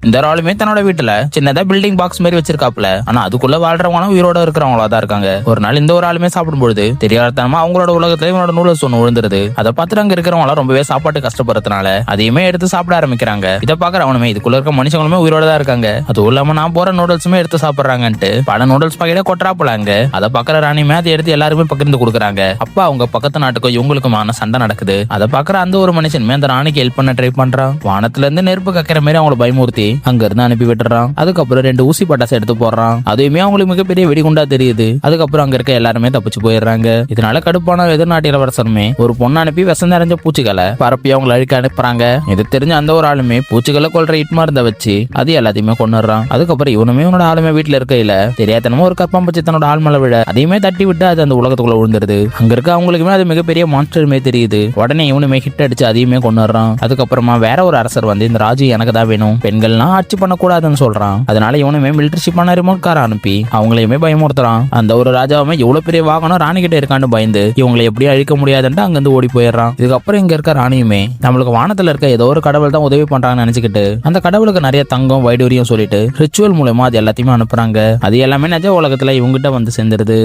இந்த ஒரு ஆளுமே தன்னோட வீட்டுல சின்னதா பில்டிங் பாக்ஸ் மாதிரி வச்சிருக்காப்ல. ஆனா அதுக்குள்ள வாழ்றவங்களும் உயிரோட இருக்கிறவங்களா தான் இருக்காங்க. ஒரு நாள் இந்த ஒரு ஆளுமே சாப்பிடும்போது தெரியாதனமா அவங்களோட உலகத்துல இவனோட நூடுல்ஸ் ஒண்ணு விழுந்துருது. அதை பார்த்துட்டு அங்க இருக்கிறவங்க ரொம்பவே சாப்பாட்டு கஷ்டப்படுறதுனால அதையுமே எடுத்து சாப்பிட ஆரம்பிக்கிறாங்க. இதை பாக்குறவனுமே இதுக்குள்ள இருக்க மனுஷங்களுமே உயிரோட தான் இருக்காங்க. அதுவும் இல்லாம நான் போற நூடுல்ஸுமே எடுத்து சாப்பிடுறாங்கன்ட்டு பல நூடுல்ஸ் பாக்கெட்ட கொட்டுறாப்பலாங்க. அதை பாக்குற ராணிமே அதை எடுத்து எல்லாருமே பகிர்ந்து கொடுக்குறாங்க. அப்ப அவங்க பக்கத்து நாட்டுக்கும் இவங்களுக்குமான சண்டை நடக்குது. அதை பாக்குற அந்த ஒரு மனுஷனுமே அந்த ராணிக்கு ஹெல்ப் பண்ண ட்ரை பண்றான். வானத்துல இருந்து நெருப்பு கக்கிற மாதிரி அவங்களை பயமுறுத்தி அங்க இருந்து அனுப்பி விட்டுறான். அதுக்கப்புறம் 2 ஊசி பட்டாசு எடுத்து போடுறான். அதுவுமே அவங்களுக்கு மிகப்பெரிய வெடிகுண்டா தெரியுது. அதுக்கப்புறம் அங்க இருக்க எல்லாருமே தப்பிச்சு போயிடுறாங்க. இதனால கடுப்பான எதிர்நாட்டு இளவரசருமே ஒரு பொண்ணு அனுப்பி விஷம் நிறைஞ்ச பூச்சிகளை பரப்பி அவங்களை அழிக்க அனுப்புறாங்க. இது தெரிஞ்ச அந்த ஒரு ஆளுமே பூச்சிகளை கொல்ற இட் மருந்த வச்சு அது எல்லாத்தையுமே கொண்டுறான். அதுக்கப்புறம் இவனுமே இவனோட ஆளுமே வீட்டுல இருக்கையில தெரியாதனமா ஒரு கற்பம் பச்சு தன்னோட ஆள் மேல விழ அதையுமே தட்டி விட்டு அது அந்த உலகத்துக்குள்ள விழுந்துருது. அங்க இருக்க அவங்களுக்குமே அது மிகப்பெரிய மான்ஸ்டருமே தெரியுது. உடனே இவனுமே ஹிட் அடிச்சு அதையுமே கொண்டுறான். அதுக்கப்புறமா வேற ஒரு அரசர் வந்து இந்த ராஜு எனக்கு தான் வேணும், பெண்கள்லாம் ஆட்சி பண்ணக்கூடாதுன்னு சொல்றான். அதனால இவனுமே மிலிட்டரி ஷிப்பான ரிமோட் கார அனுப்பி அவங்களையுமே பயமுறுத்துறான். அந்த ஒரு ராஜாவுமே எவ்வளவு பெரிய வாகனம் ராணி கிட்ட இருக்கான்னு பயந்து இவங்களை எப்படியும் அழிக்க முடியாதுன்ட்டு அங்கிருந்து ஓடி போயிடுறான். இதுக்கப்புறம் இங்க இருக்க ராணியுமே நம்மளுக்கு வானத்துல இருக்க ஏதோ ஒரு கடவுள் தான் உதவி பண்றாங்கன்னு நினைச்சுக்கிட்டு அந்த கடவுளுக்கு நிறைய தங்கம் வைடூரியம் சொல்லிட்டு ரிச்சுவல் மூலமா அது எல்லாத்தையுமே அனுப்புறாங்க. அது எல்லாமே நிஜ உலகத்துல இவங்கிட்ட வந்து சேர்ந்துருது.